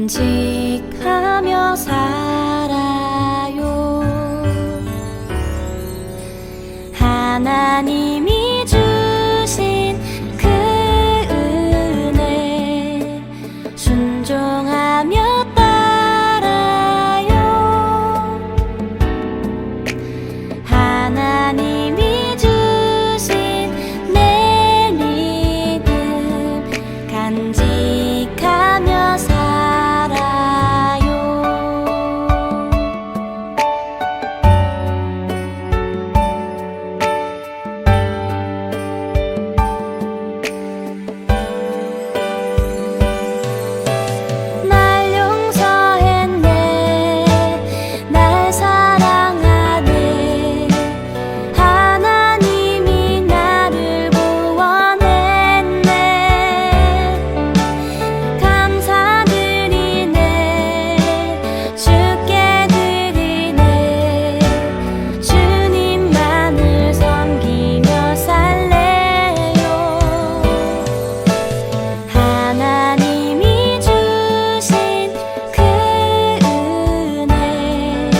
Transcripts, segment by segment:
간직하며 살아요. 하나님이 주신 그 은혜 순종하며 따라요. 하나님이 주신 내 믿음 간직하며 살아요. 날 용서했네, 날 사랑하네, 하나님이 나를 구원했네. 감사드리네, 주께 드리네, 주님만을 섬기며 살래요. 하나님이 주신 그 은혜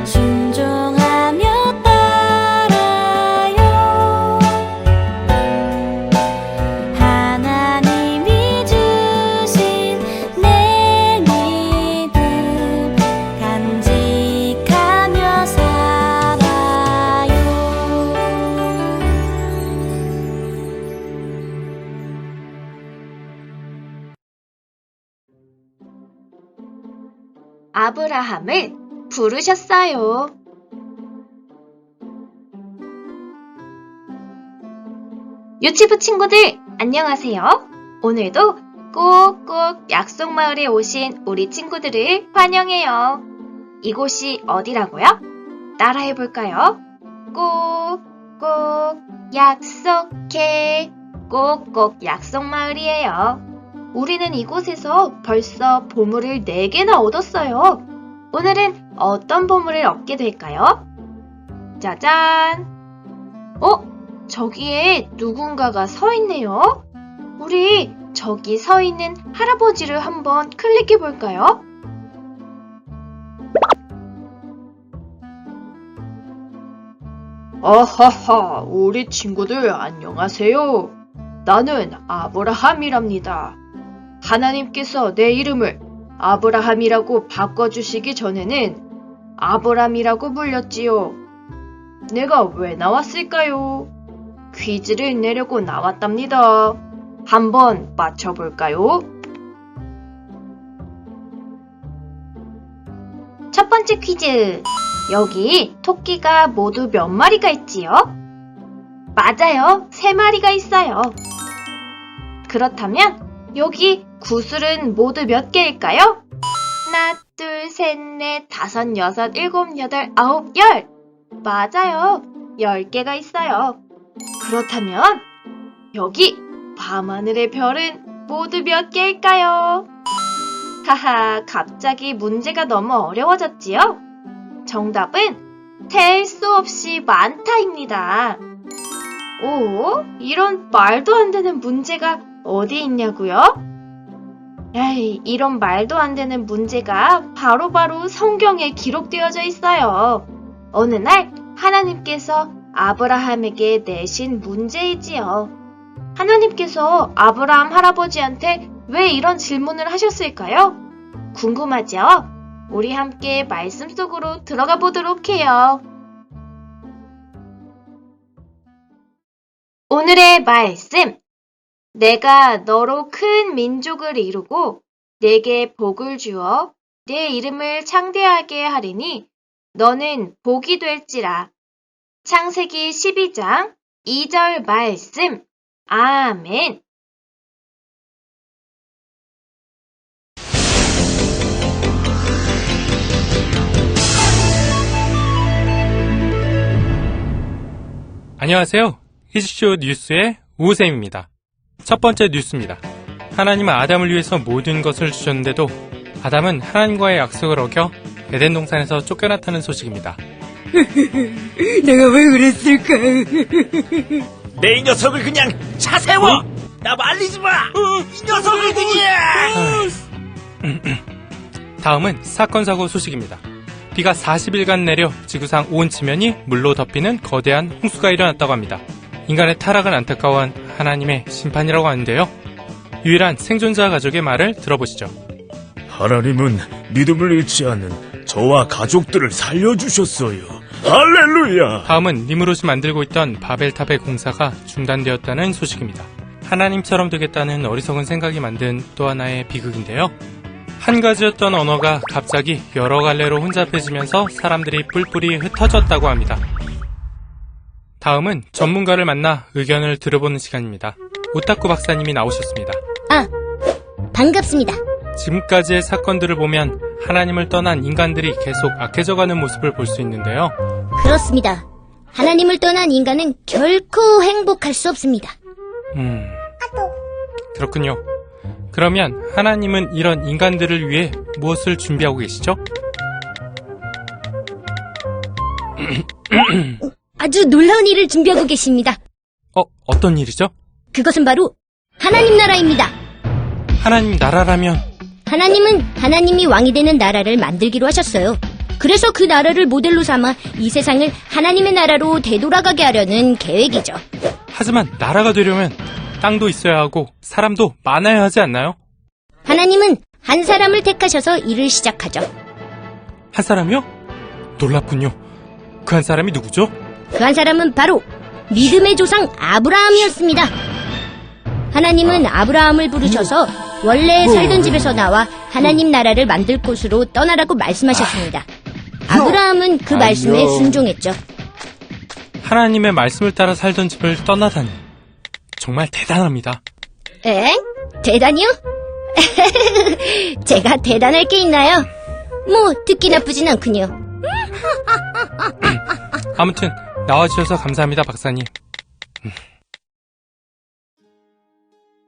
순종하며 따라요. 하나님이 주신 내 믿음 간직하며 살아요. 아브라함을 부르셨어요. 유치부 친구들, 안녕하세요. 오늘도 꼭꼭 약속마을에 오신 우리 친구들을 환영해요. 이곳이 어디라고요? 따라해볼까요? 꼭꼭 약속해. 꼭꼭 약속마을이에요. 우리는 이곳에서 벌써 보물을 4개나 얻었어요. 오늘은 어떤 보물을 얻게 될까요? 짜잔! 저기에 누군가가 서 있네요. 우리 저기 서 있는 할아버지를 한번 클릭해 볼까요? 아하하, 우리 친구들 안녕하세요. 나는 아브라함이랍니다. 하나님께서 내 이름을 아브라함이라고 바꿔주시기 전에는 아브람이라고 불렸지요. 내가 왜 나왔을까요? 퀴즈를 내려고 나왔답니다. 한번 맞춰볼까요? 첫 번째 퀴즈. 여기 토끼가 모두 몇 마리가 있지요? 맞아요. 3마리가 있어요. 그렇다면 여기 구슬은 모두 몇 개일까요? 하나, 둘, 셋, 넷, 다섯, 여섯, 일곱, 여덟, 아홉, 열. 맞아요. 10개가 있어요. 그렇다면 여기 밤하늘의 별은 모두 몇 개일까요? 하하, 갑자기 문제가 너무 어려워졌지요? 정답은 셀 수 없이 많다입니다. 오, 이런 말도 안 되는 문제가 어디 있냐고요? 에이, 이런 말도 안 되는 문제가 바로바로 성경에 기록되어져 있어요. 어느 날 하나님께서 아브라함에게 내신 문제이지요. 하나님께서 아브라함 할아버지한테 왜 이런 질문을 하셨을까요? 궁금하죠? 우리 함께 말씀 속으로 들어가 보도록 해요. 오늘의 말씀. 내가 너로 큰 민족을 이루고 내게 복을 주어 내 이름을 창대하게 하리니 너는 복이 될지라. 창세기 12장 2절 말씀. 아멘. 안녕하세요. 히즈쇼 뉴스의 우쌤입니다. 첫 번째 뉴스입니다. 하나님은 아담을 위해서 모든 것을 주셨는데도 아담은 하나님과의 약속을 어겨 에덴 동산에서 쫓겨났다는 소식입니다. 내가 왜 그랬을까? 내 이 녀석을 그냥 차 세워! 나 말리지 마! 이 녀석을 그냥! 다음은 사건 사고 소식입니다. 비가 40일간 내려 지구상 온 지면이 물로 덮이는 거대한 홍수가 일어났다고 합니다. 인간의 타락을 안타까워한 하나님의 심판이라고 하는데요. 유일한 생존자 가족의 말을 들어보시죠. 하나님은 믿음을 잃지 않는 저와 가족들을 살려주셨어요. 할렐루야! 다음은 니무롯이 만들고 있던 바벨탑의 공사가 중단되었다는 소식입니다. 하나님처럼 되겠다는 어리석은 생각이 만든 또 하나의 비극인데요. 한 가지였던 언어가 갑자기 여러 갈래로 혼잡해지면서 사람들이 뿔뿔이 흩어졌다고 합니다. 다음은 전문가를 만나 의견을 들어보는 시간입니다. 오타쿠 박사님이 나오셨습니다. 반갑습니다. 지금까지의 사건들을 보면 하나님을 떠난 인간들이 계속 악해져가는 모습을 볼 수 있는데요. 그렇습니다. 하나님을 떠난 인간은 결코 행복할 수 없습니다. 그렇군요. 그러면 하나님은 이런 인간들을 위해 무엇을 준비하고 계시죠? 아주 놀라운 일을 준비하고 계십니다. 어떤 일이죠? 그것은 바로 하나님 나라입니다. 하나님 나라라면 하나님은 하나님이 왕이 되는 나라를 만들기로 하셨어요. 그래서 그 나라를 모델로 삼아 이 세상을 하나님의 나라로 되돌아가게 하려는 계획이죠. 하지만 나라가 되려면 땅도 있어야 하고 사람도 많아야 하지 않나요? 하나님은 한 사람을 택하셔서 일을 시작하죠. 한 사람이요? 놀랍군요. 그 한 사람이 누구죠? 그 한 사람은 바로 믿음의 조상 아브라함이었습니다. 하나님은 아브라함을 부르셔서 원래 살던 집에서 나와 하나님 나라를 만들 곳으로 떠나라고 말씀하셨습니다. 아브라함은 그 말씀에 순종했죠. 하나님의 말씀을 따라 살던 집을 떠나다니 정말 대단합니다. 엥? 대단히요? 제가 대단할 게 있나요? 뭐 듣기 나쁘진 않군요. 아무튼 나와주셔서 감사합니다, 박사님.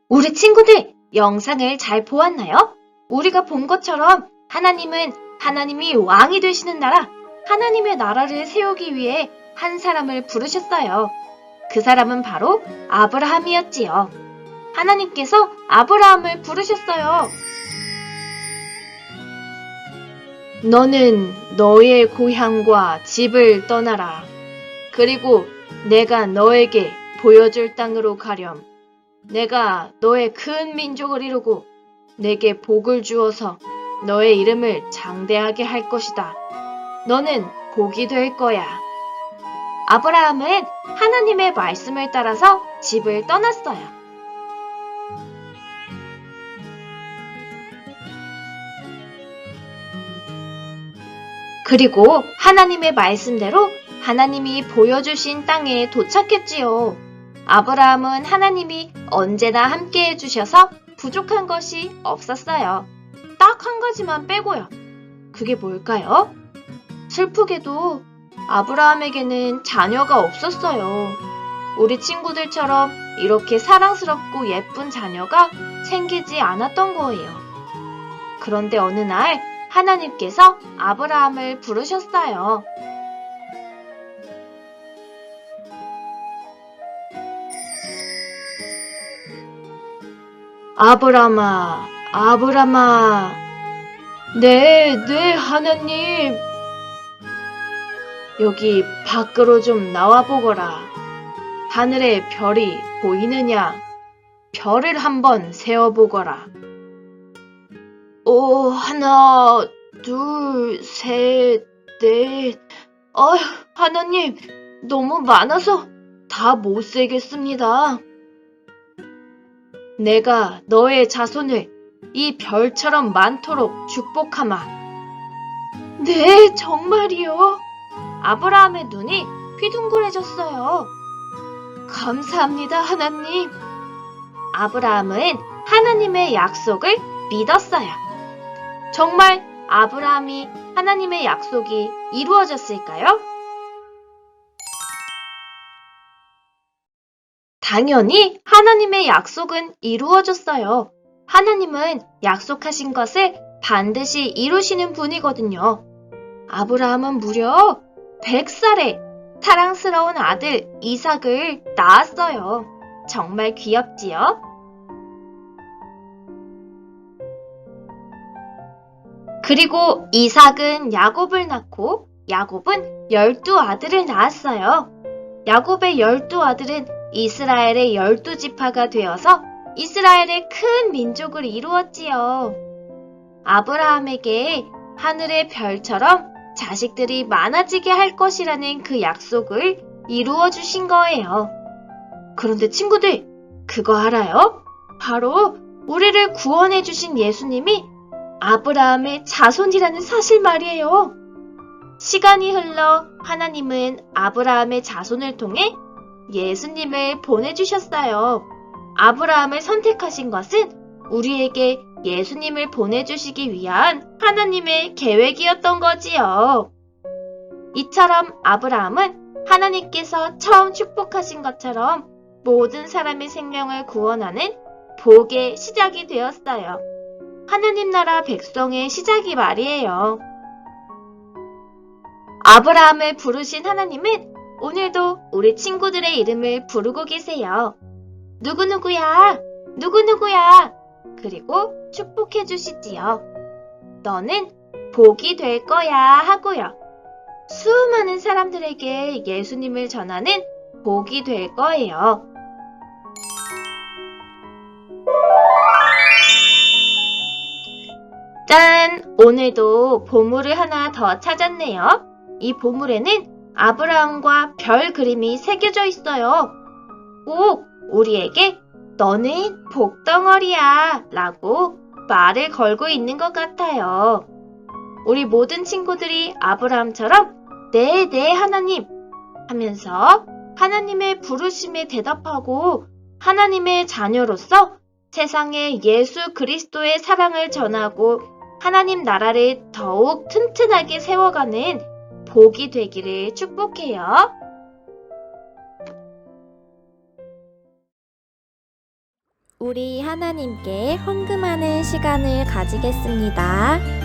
우리 친구들, 영상을 잘 보았나요? 우리가 본 것처럼 하나님은 하나님이 왕이 되시는 나라, 하나님의 나라를 세우기 위해 한 사람을 부르셨어요. 그 사람은 바로 아브라함이었지요. 하나님께서 아브라함을 부르셨어요. 너는 너의 고향과 집을 떠나라. 그리고 내가 너에게 보여줄 땅으로 가렴. 내가 너의 큰 민족을 이루고 내게 복을 주어서 너의 이름을 장대하게 할 것이다. 너는 복이 될 거야. 아브라함은 하나님의 말씀을 따라서 집을 떠났어요. 그리고 하나님의 말씀대로 하나님이 보여주신 땅에 도착했지요. 아브라함은 하나님이 언제나 함께 해주셔서 부족한 것이 없었어요. 딱 한 가지만 빼고요. 그게 뭘까요? 슬프게도 아브라함에게는 자녀가 없었어요. 우리 친구들처럼 이렇게 사랑스럽고 예쁜 자녀가 생기지 않았던 거예요. 그런데 어느 날 하나님께서 아브라함을 부르셨어요. 아브라함아, 아브라함아. 네, 하나님. 여기 밖으로 좀 나와보거라. 하늘에 별이 보이느냐? 별을 한번 세어보거라. 하나, 둘, 셋, 넷. 하나님, 너무 많아서 다 못 세겠습니다. 내가 너의 자손을 이 별처럼 많도록 축복하마. 네, 정말이요. 아브라함의 눈이 휘둥그레졌어요. 감사합니다, 하나님. 아브라함은 하나님의 약속을 믿었어요. 정말 아브라함이 하나님의 약속이 이루어졌을까요? 당연히 하나님의 약속은 이루어졌어요. 하나님은 약속하신 것을 반드시 이루시는 분이거든요. 아브라함은 무려 100살에 사랑스러운 아들 이삭을 낳았어요. 정말 귀엽지요? 그리고 이삭은 야곱을 낳고 야곱은 12아들을 낳았어요. 야곱의 12아들은 이스라엘의 12지파가 되어서 이스라엘의 큰 민족을 이루었지요. 아브라함에게 하늘의 별처럼 자식들이 많아지게 할 것이라는 그 약속을 이루어 주신 거예요. 그런데 친구들, 그거 알아요? 바로 우리를 구원해 주신 예수님이 아브라함의 자손이라는 사실 말이에요. 시간이 흘러 하나님은 아브라함의 자손을 통해 예수님을 보내주셨어요. 아브라함을 선택하신 것은 우리에게 예수님을 보내주시기 위한 하나님의 계획이었던 거지요. 이처럼 아브라함은 하나님께서 처음 축복하신 것처럼 모든 사람의 생명을 구원하는 복의 시작이 되었어요. 하나님 나라 백성의 시작이 말이에요. 아브라함을 부르신 하나님은 오늘도 우리 친구들의 이름을 부르고 계세요. 누구누구야, 누구누구야. 그리고 축복해 주시지요. 너는 복이 될 거야 하고요. 수많은 사람들에게 예수님을 전하는 복이 될 거예요. 짠! 오늘도 보물을 하나 더 찾았네요. 이 보물에는 아브라함과 별 그림이 새겨져 있어요. 꼭 우리에게 너는 복덩어리야 라고 말을 걸고 있는 것 같아요. 우리 모든 친구들이 아브라함처럼 네, 네 하나님 하면서 하나님의 부르심에 대답하고 하나님의 자녀로서 세상에 예수 그리스도의 사랑을 전하고 하나님 나라를 더욱 튼튼하게 세워가는 복이 되기를 축복해요. 우리 하나님께 헌금하는 시간을 가지겠습니다.